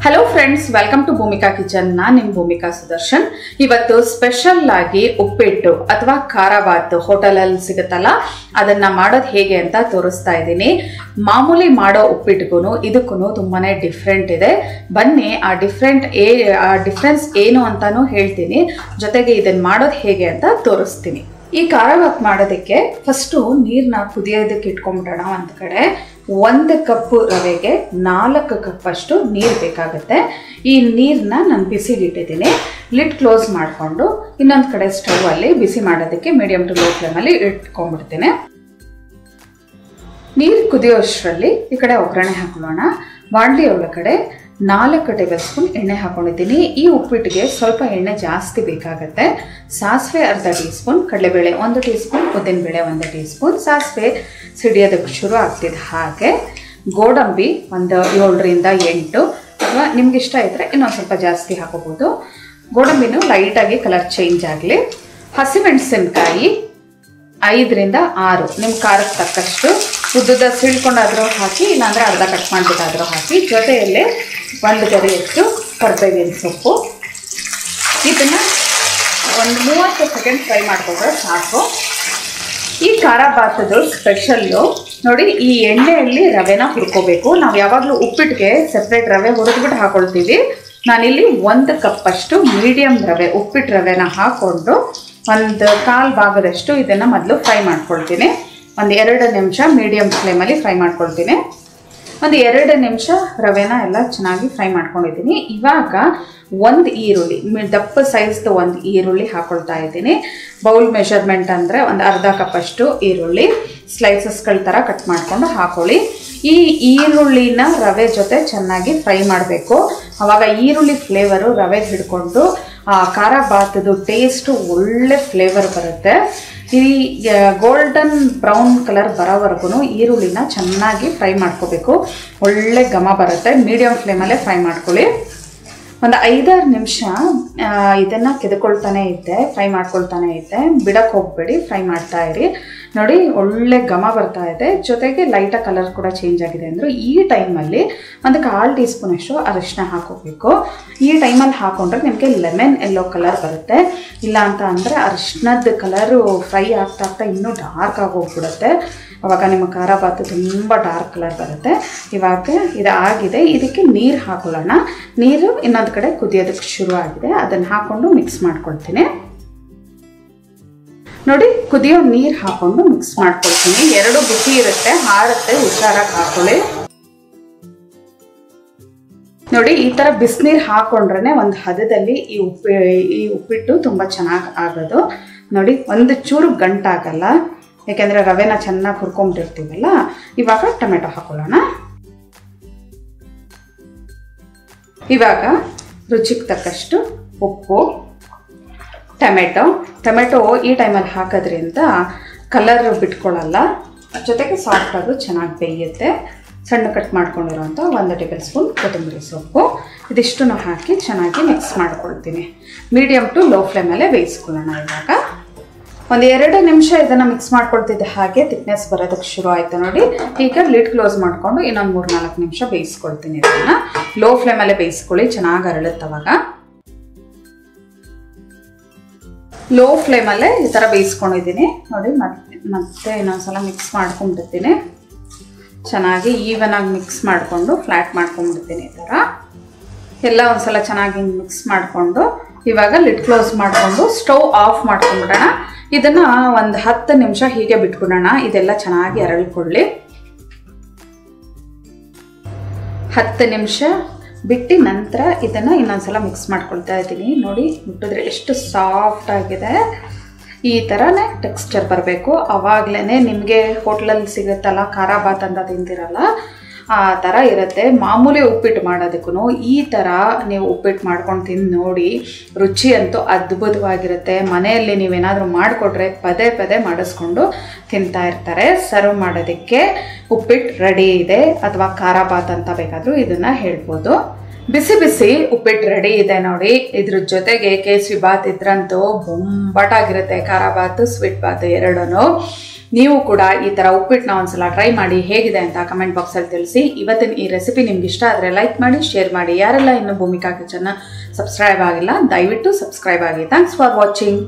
Hello friends, welcome to Bhumika Kitchen. ನಾನು ನಿಮ್ಮ ಭೂಮಿಕಾ ಸುದರ್ಶನ್. ಇವತ್ತು ಸ್ಪೆಷಲ್ ಆಗಿ ಉಪ್ಪಿಟ್ಟು ಅಥವಾ ಖಾರಾಬಾತ್ ಹೋಟೆಲಲ್ಲಿ ಸಿಗುತ್ತಲ್ಲ, ಅದನ್ನ ಮಾಡೋದು ಹೇಗೆ ಅಂತ ತೋರಿಸ್ತಾ ಇದ್ದೀನಿ. ಮಾಮೂಲಿ ಮಾಡೋ ಉಪ್ಪಿಟ್ಟಿಗೂ ಇದಕ್ಕೂ ತುಂಬಾನೇ ಡಿಫ್ರೆಂಟ್ ಇದೆ. ಬನ್ನಿ ಆ ಡಿಫ್ರೆನ್ಸ್ ಏನು ಅಂತಾನು ಹೇಳ್ತೀನಿ, ಜೊತೆಗೆ ಇದನ್ನ ಮಾಡೋದು ಹೇಗೆ ಅಂತ ತೋರಿಸ್ತೀನಿ. ಈ ಖಾರಾಬಾತ್ ಮಾಡೋದಕ್ಕೆ ಫಸ್ಟು ನೀರನ್ನ ಕುದಿಯೋದಕ್ಕೆ ಇಟ್ಕೊಂಡ್ಬಿಡೋಣ. ಒಂದು ಕಡೆ 1 ಕಪ್ ರವೆಗೆ 4 ಕಪ್ ಅಷ್ಟು ನೀರು ಬೇಕಾಗುತ್ತೆ. ಈ ನೀರನ್ನ ನಾನು ಬಿಸಿಲಿಟ್ಟಿದ್ದೀನಿ. ಲಿಡ್ ಕ್ಲೋಸ್ ಮಾಡಿಕೊಂಡು ಇನ್ನೊಂದು ಕಡೆ ಸ್ಟವ್ ಅಲ್ಲಿ ಬಿಸಿ ಮಾಡೋದಕ್ಕೆ ಮೀಡಿಯಂ ಟು ಲೋ ಫ್ಲೇಮಲ್ಲಿ ಇಟ್ಕೊಂಡ್ಬಿಡ್ತೀನಿ. ನೀರು ಕುದಿಯೋಷ್ಟರಲ್ಲಿ ಈ ಕಡೆ ಒಗ್ಗರಣೆ ಹಾಕೊಳ್ಳೋಣ. ಬಾಣಲಿ ಒಳಗಡೆ 4 ಟೇಬಲ್ ಸ್ಪೂನ್ ಎಣ್ಣೆ ಹಾಕೊಂಡಿದ್ದೀನಿ. ಈ ಉಪ್ಪಿಟ್ಟಿಗೆ ಸ್ವಲ್ಪ ಎಣ್ಣೆ ಜಾಸ್ತಿ ಬೇಕಾಗುತ್ತೆ. ಸಾಸಿವೆ ಅರ್ಧ ಟೀ ಸ್ಪೂನ್, ಕಡಲೆಬೇಳೆ 1 ಟೀ ಸ್ಪೂನ್, ಉದ್ದಿನಬೇಳೆ 1 ಟೀ ಸ್ಪೂನ್. ಸಾಸಿವೆ ಸಿಡಿಯೋದಕ್ಕೆ ಶುರು ಆಗ್ತಿದೆ. ಹಾಗೆ ಗೋಡಂಬಿ ಒಂದು 7 ರಿಂದ 8, ಅಥವಾ ನಿಮ್ಗೆ ಇಷ್ಟ ಇದ್ದರೆ ಇನ್ನೊಂದು ಸ್ವಲ್ಪ ಜಾಸ್ತಿ ಹಾಕೋಬೋದು. ಗೋಡಂಬಿನೂ ಲೈಟಾಗಿ ಕಲರ್ ಚೇಂಜ್ ಆಗಲಿ. ಹಸಿಮೆಣಸಿನ್ಕಾಯಿ 5 ರಿಂದ 6 ನಿಮ್ಮ ಖಾರಕ್ಕೆ ತಕ್ಕಷ್ಟು ಉದ್ದುದ ಸಿಳ್ಕೊಂಡಾದರೂ ಹಾಕಿ, ಇಲ್ಲಾಂದರೆ ಅರ್ಧ ಕಟ್ ಮಾಡಿಬಿಟ್ಟಾದರೂ ಹಾಕಿ. ಜೊತೆಯಲ್ಲೇ 1 ಗರಿಯಷ್ಟು ಕರಿಬೇವಿನ ಸೊಪ್ಪು. ಇದನ್ನು ಒಂದು 30 ಸೆಕೆಂಡ್ ಫ್ರೈ ಮಾಡಿಕೊಂಡ್ರೆ ಸಾಕು. ಈ ಖಾರಾಬಾತದು ಸ್ಪೆಷಲ್ಲು ನೋಡಿ, ಈ ಎಣ್ಣೆಯಲ್ಲಿ ರವೆನ ಹುರ್ಕೋಬೇಕು. ನಾವು ಯಾವಾಗಲೂ ಉಪ್ಪಿಟ್ಟಿಗೆ ಸೆಪ್ರೇಟ್ ರವೆ ಹುರಿದ್ಬಿಟ್ಟು ಹಾಕೊಳ್ತೀವಿ. ನಾನಿಲ್ಲಿ 1 ಕಪ್ ಅಷ್ಟು ಮೀಡಿಯಮ್ ರವೆ, ಉಪ್ಪಿಟ್ಟು ರವೆನ ಹಾಕ್ಕೊಂಡು 1/4 ಭಾಗದಷ್ಟು ಇದನ್ನು ಮೊದಲು ಫ್ರೈ ಮಾಡ್ಕೊಳ್ತೀನಿ. ಒಂದು 2 ನಿಮಿಷ ಮೀಡಿಯಮ್ ಫ್ಲೇಮಲ್ಲಿ ಫ್ರೈ ಮಾಡ್ಕೊಳ್ತೀನಿ. ಒಂದು 2 ನಿಮಿಷ ರವೆನ ಎಲ್ಲ ಚೆನ್ನಾಗಿ ಫ್ರೈ ಮಾಡ್ಕೊಂಡಿದ್ದೀನಿ. ಇವಾಗ 1 ಈರುಳ್ಳಿ, ದಪ್ಪ ಸೈಜ್ದು 1 ಈರುಳ್ಳಿ ಹಾಕೊಳ್ತಾ ಇದ್ದೀನಿ. ಬೌಲ್ ಮೆಷರ್ಮೆಂಟ್ ಅಂದರೆ ಒಂದು ಅರ್ಧ ಕಪ್ ಅಷ್ಟು ಈರುಳ್ಳಿ ಸ್ಲೈಸಸ್ಗಳ ಥರ ಕಟ್ ಮಾಡಿಕೊಂಡು ಹಾಕೊಳ್ಳಿ. ಈ ಈರುಳ್ಳಿನ ರವೆ ಜೊತೆ ಚೆನ್ನಾಗಿ ಫ್ರೈ ಮಾಡಬೇಕು. ಆವಾಗ ಈರುಳ್ಳಿ ಫ್ಲೇವರು ರವೆಗೆ ಹಿಡ್ಕೊಂಡು ಆ ಖಾರಾಬಾತದು ಟೇಸ್ಟು ಒಳ್ಳೆ ಫ್ಲೇವರ್ ಬರುತ್ತೆ. ಈ ಗೋಲ್ಡನ್ ಬ್ರೌನ್ ಕಲರ್ ಬರೋವರೆಗೂ ಈರುಳ್ಳಿನ ಚೆನ್ನಾಗಿ ಫ್ರೈ ಮಾಡ್ಕೋಬೇಕು. ಒಳ್ಳೆ ಘಮ ಬರುತ್ತೆ. ಮೀಡಿಯಮ್ ಫ್ಲೇಮಲ್ಲೇ ಫ್ರೈ ಮಾಡ್ಕೊಳ್ಳಿ. ಒಂದು 5-6 ನಿಮಿಷ ಇದನ್ನು ಫ್ರೈ ಮಾಡ್ಕೊಳ್ತಾನೆ ಇದ್ದೆ. ಬಿಡಕ್ಕೆ ಹೋಗಬೇಡಿ, ಫ್ರೈ ಮಾಡ್ತಾ ಇರಿ. ನೋಡಿ ಒಳ್ಳೆ ಘಮ ಬರ್ತಾ ಇದೆ. ಜೊತೆಗೆ ಲೈಟಾಗಿ ಕಲರ್ ಕೂಡ ಚೇಂಜ್ ಆಗಿದೆ ಅಂದರೆ ಈ ಟೈಮಲ್ಲಿ ಒಂದು 1/4 ಟೀ ಸ್ಪೂನ್ ಅಷ್ಟು ಅರಿಶಿನ ಹಾಕೋಬೇಕು. ಈ ಟೈಮಲ್ಲಿ ಹಾಕೊಂಡ್ರೆ ನಿಮಗೆ ಲೆಮನ್ ಯೆಲ್ಲೋ ಕಲರ್ ಬರುತ್ತೆ. ಇಲ್ಲ ಅಂತ ಅಂದರೆ ಅರಿಶಿನದ ಕಲರು ಫ್ರೈ ಆಗ್ತಾ ಇನ್ನೂ ಡಾರ್ಕ್ ಆಗೋಗ್ಬಿಡುತ್ತೆ. ಆವಾಗ ನಿಮ್ಮ ಖಾರಾಬಾತ್ ತುಂಬ ಡಾರ್ಕ್ ಕಲರ್ ಬರುತ್ತೆ. ಇವಾಗ ಇದು ಆಗಿದೆ. ಇದಕ್ಕೆ ನೀರು ಹಾಕೊಳ್ಳೋಣ. ನೀರು ಇನ್ನೊಂದು ಕಡೆ ಕುದಿಯೋದಕ್ಕೆ ಶುರು ಆಗಿದೆ. ಅದನ್ನು ಹಾಕ್ಕೊಂಡು ಮಿಕ್ಸ್ ಮಾಡ್ಕೊಳ್ತೀನಿ. ನೋಡಿ, ಕುದಿಯೋ ನೀರು ಹಾಕ್ಕೊಂಡು ಮಿಕ್ಸ್ ಮಾಡ್ಕೊಳ್ತೀನಿ. 2 ಬಿಸಿ ಇರುತ್ತೆ, ಹಾರುತ್ತೆ, ಹುಷಾರಾಗಿ ಹಾಕೊಳ್ಳಿ. ನೋಡಿ, ಈ ಥರ ಬಿಸಿನೀರು ಹಾಕೊಂಡ್ರೆ ಒಂದು ಹದದಲ್ಲಿ ಈ ಉಪ್ಪಿಟ್ಟು ತುಂಬ ಚೆನ್ನಾಗಿ ಆಗೋದು. ನೋಡಿ, ಒಂದು ಚೂರು ಗಂಟಾಗಲ್ಲ, ಯಾಕೆಂದರೆ ರವೆನ ಚೆನ್ನಾಗಿ ಹುರ್ಕೊಂಬಿಟ್ಟಿರ್ತೀವಲ್ಲ. ಇವಾಗ ಟೊಮೆಟೊ ಹಾಕೊಳ್ಳೋಣ. ಇವಾಗ ರುಚಿಗೆ ತಕ್ಕಷ್ಟು ಉಪ್ಪು, ಟೊಮೆಟೊ ಈ ಟೈಮಲ್ಲಿ ಹಾಕೋದ್ರಿಂದ ಕಲರ್ ಬಿಟ್ಕೊಳ್ಳಲ್ಲ, ಜೊತೆಗೆ ಸಾಫ್ಟಾಗೂ ಚೆನ್ನಾಗಿ ಬೇಯುತ್ತೆ. ಸಣ್ಣ ಕಟ್ ಮಾಡ್ಕೊಂಡಿರೋಂಥ 1 ಟೇಬಲ್ ಸ್ಪೂನ್ ಕೊತ್ತಂಬರಿ ಸೊಪ್ಪು, ಇದಿಷ್ಟನ್ನು ಹಾಕಿ ಚೆನ್ನಾಗಿ ಮಿಕ್ಸ್ ಮಾಡ್ಕೊಳ್ತೀನಿ. ಮೀಡಿಯಮ್ ಟು ಲೋ ಫ್ಲೇಮಲ್ಲೇ ಬೇಯಿಸ್ಕೊಳ್ಳೋಣ. ಇವಾಗ ಒಂದು 2 ನಿಮಿಷ ಇದನ್ನು ಮಿಕ್ಸ್ ಮಾಡ್ಕೊಳ್ತಿದ್ದೆ. ಹಾಗೆ ಥಿಕ್ನೆಸ್ ಬರೋದಕ್ಕೆ ಶುರು ಆಯಿತು. ನೋಡಿ, ಈಗ ಲಿಡ್ ಕ್ಲೋಸ್ ಮಾಡಿಕೊಂಡು ಇನ್ನೊಂದು 3-4 ನಿಮಿಷ ಬೇಯಿಸ್ಕೊಳ್ತೀನಿ. ಇದನ್ನು ಲೋ ಫ್ಲೇಮಲ್ಲೇ ಬೇಯಿಸ್ಕೊಳ್ಳಿ, ಚೆನ್ನಾಗಿ ಅರಳುತ್ತವಾಗ. ಲೋ ಫ್ಲೇಮಲ್ಲೇ ಈ ಥರ ಬೇಯಿಸ್ಕೊಂಡಿದ್ದೀನಿ. ನೋಡಿ, ಮತ್ತೆ ಇನ್ನೊಂದ್ಸಲ ಮಿಕ್ಸ್ ಮಾಡ್ಕೊಂಡ್ಬಿಡ್ತೀನಿ. ಚೆನ್ನಾಗಿ ಈವನ್ ಆಗಿ ಮಿಕ್ಸ್ ಮಾಡಿಕೊಂಡು ಫ್ಲ್ಯಾಟ್ ಮಾಡ್ಕೊಂಡ್ಬಿಡ್ತೀನಿ. ಈ ಥರ ಎಲ್ಲ ಒಂದ್ಸಲ ಚೆನ್ನಾಗಿ ಮಿಕ್ಸ್ ಮಾಡಿಕೊಂಡು ಇವಾಗ ಲಿಡ್ ಕ್ಲೋಸ್ ಮಾಡಿಕೊಂಡು ಸ್ಟವ್ ಆಫ್ ಮಾಡ್ಕೊಂಡ್ಬಿಡೋಣ. ಇದನ್ನು ಒಂದು 10 ನಿಮಿಷ ಹೀಗೆ ಬಿಟ್ಬಿಡೋಣ. ಇದೆಲ್ಲ ಚೆನ್ನಾಗಿ ಅರಳ್ಕೊಳ್ಳಿ. 10 ನಿಮಿಷ ಬಿಟ್ಟು ನಂತರ ಇದನ್ನು ಇನ್ನೊಂದ್ಸಲ ಮಿಕ್ಸ್ ಮಾಡ್ಕೊಳ್ತಾ ಇದ್ದೀನಿ. ನೋಡಿ, ಮುಟ್ಟಿದ್ರೆ ಎಷ್ಟು ಸಾಫ್ಟ್ ಆಗಿದೆ. ಈ ಥರನೇ ಟೆಕ್ಸ್ಚರ್ ಬರಬೇಕು. ಆವಾಗಲೇ ನಿಮಗೆ ಹೋಟ್ಲಲ್ಲಿ ಸಿಗುತ್ತಲ್ಲ ಖಾರಾಬಾತ್ ಅಂತ ತಿಂತಿರಲ್ಲ, ಆ ಥರ ಇರುತ್ತೆ. ಮಾಮೂಲಿ ಉಪ್ಪಿಟ್ಟು ಮಾಡೋದಕ್ಕೂ ಈ ಥರ ನೀವು ಉಪ್ಪಿಟ್ಟು ಮಾಡ್ಕೊಂಡು ತಿಂದು ನೋಡಿ. ರುಚಿ ಅಂತೂ ಅದ್ಭುತವಾಗಿರುತ್ತೆ. ಮನೆಯಲ್ಲಿ ನೀವೇನಾದರೂ ಮಾಡಿಕೊಟ್ರೆ ಪದೇ ಮಾಡಿಸ್ಕೊಂಡು ತಿಂತಾ ಇರ್ತಾರೆ. ಸರ್ವ್ ಮಾಡೋದಕ್ಕೆ ಉಪ್ಪಿಟ್ಟು ರೆಡಿ ಇದೆ, ಅಥವಾ ಖಾರಾಬಾತ್ ಅಂತ ಬೇಕಾದರೂ ಇದನ್ನು ಹೇಳ್ಬೋದು. ಬಿಸಿ ಬಿಸಿ ಉಪ್ಪಿಟ್ಟು ರೆಡಿ ಇದೆ ನೋಡಿ. ಇದ್ರ ಜೊತೆಗೆ ಕೇಸರಿ ಬಾತ್ ಇದ್ರಂತೂ ಬೊಂಬಾಟಾಗಿರುತ್ತೆ. ಖಾರ ಬಾತು ಸ್ವೀಟ್ ಬಾತು ಎರಡೂ. ನೀವು ಕೂಡ ಈ ಥರ ಉಪ್ಪಿಟ್ಟನ್ನ ಒಂದ್ಸಲ ಟ್ರೈ ಮಾಡಿ ಹೇಗಿದೆ ಅಂತ ಕಮೆಂಟ್ ಬಾಕ್ಸಲ್ಲಿ ತಿಳಿಸಿ. ಇವತ್ತಿನ ಈ ರೆಸಿಪಿ ನಿಮ್ಗೆ ಇಷ್ಟ ಆದರೆ ಲೈಕ್ ಮಾಡಿ, ಶೇರ್ ಮಾಡಿ. ಯಾರೆಲ್ಲ ಇನ್ನೂ ಭೂಮಿಕಾ ಕಿಚನ್ನ ಸಬ್ಸ್ಕ್ರೈಬ್ ಆಗಿಲ್ಲ ದಯವಿಟ್ಟು ಸಬ್ಸ್ಕ್ರೈಬ್ ಆಗಿ. Thanks for watching.